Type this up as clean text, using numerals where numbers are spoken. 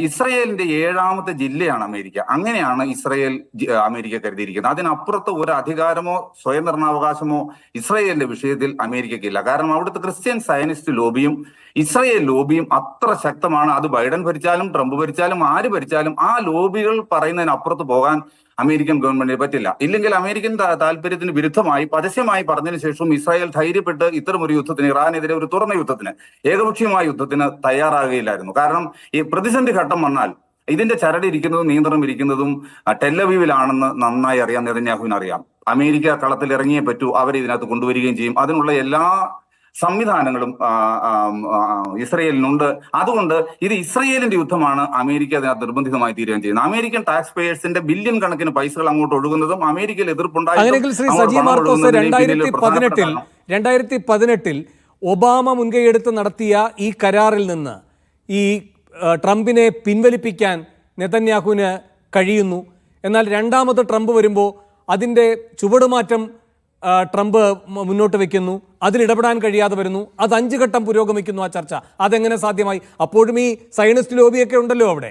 ഇസ്രയേലിന്റെ ഏഴാമത്തെ ജില്ലയാണ് അമേരിക്ക. അങ്ങനെയാണ് ഇസ്രയേൽ അമേരിക്ക കരുതിയിരിക്കുന്നത്. അതിനപ്പുറത്ത് ഒരു അധികാരമോ സ്വയം നിർണാവകാശമോ ഇസ്രയേലിന്റെ വിഷയത്തിൽ അമേരിക്കയ്ക്കില്ല. കാരണം അവിടുത്തെ ക്രിസ്ത്യൻ സയനിസ്റ്റ് ലോബിയും ഇസ്രയേൽ ലോബിയും അത്ര ശക്തമാണ്. അത് ബൈഡൻ ഭരിച്ചാലും ട്രംപ് ഭരിച്ചാലും ആര് ഭരിച്ചാലും ആ ലോബികൾ പറയുന്നതിനപ്പുറത്ത് പോകാൻ അമേരിക്കൻ ഗവൺമെന്റിന് പറ്റില്ല. ഇല്ലെങ്കിൽ അമേരിക്കൻ താല്പര്യത്തിന് വിരുദ്ധമായി പരസ്യമായി പറഞ്ഞതിന് ശേഷം ഇസ്രായേൽ ധൈര്യപ്പെട്ട് ഇത്തരമൊരു യുദ്ധത്തിന്, ഇറാനെതിരെ ഒരു തുറന്ന യുദ്ധത്തിന്, ഏകപക്ഷീയമായ യുദ്ധത്തിന് തയ്യാറാകുകയില്ലായിരുന്നു. കാരണം ഈ പ്രതിസന്ധി ഘട്ടം വന്നാൽ ഇതിന്റെ ചരടിരിക്കുന്നതും നിയന്ത്രണം ഇരിക്കുന്നതും ടെല്ലവീവിലാണെന്ന് നന്നായി അറിയാം. നെതന്യാഹുവിന് അറിയാം. അമേരിക്ക കളത്തിൽ ഇറങ്ങിയേ പറ്റൂ, അവരെ ഇതിനകത്ത് കൊണ്ടുവരികയും ചെയ്യും. അതിനുള്ള എല്ലാ സംവിധാനങ്ങളും ഇസ്രയേലിനുണ്ട്. അതുകൊണ്ട് ഇത് ഇസ്രയേലിന്റെ യുദ്ധമാണ്. അമേരിക്ക അതിനകത്ത് നിർബന്ധിതമായി തീരുകയും ചെയ്യുന്നത്. അമേരിക്കൻ ടാക്സ് പേയേഴ്സിന്റെ ബില്യൺ കണക്കിന് പൈസകൾ അങ്ങോട്ട് ഒഴുകുന്നതും അമേരിക്കയിൽ എതിർപ്പുണ്ടായിരുന്നു. ശ്രീ സജി മാർക്കോസ് 2018 ഒബാമ മുൻകൈയെടുത്ത് നടത്തിയ ഈ കരാറിൽ നിന്ന് ഈ ട്രംപിനെ പിൻവലിപ്പിക്കാൻ നെതന്യാഹുവിന് കഴിയുന്നു. എന്നാൽ രണ്ടാമത് ട്രംപ് വരുമ്പോൾ അതിൻ്റെ ചുവടുമാറ്റം ട്രംപ് മുന്നോട്ട് വെക്കുന്നു. അതിലിടപെടാൻ കഴിയാതെ വരുന്നു. അത് 5 ഘട്ടം പുരോഗമിക്കുന്നു ആ ചർച്ച. അതെങ്ങനെ സാധ്യമായി? അപ്പോഴും ഈ സയനിസ്റ്റ് ലോബിയൊക്കെ ഉണ്ടല്ലോ അവിടെ.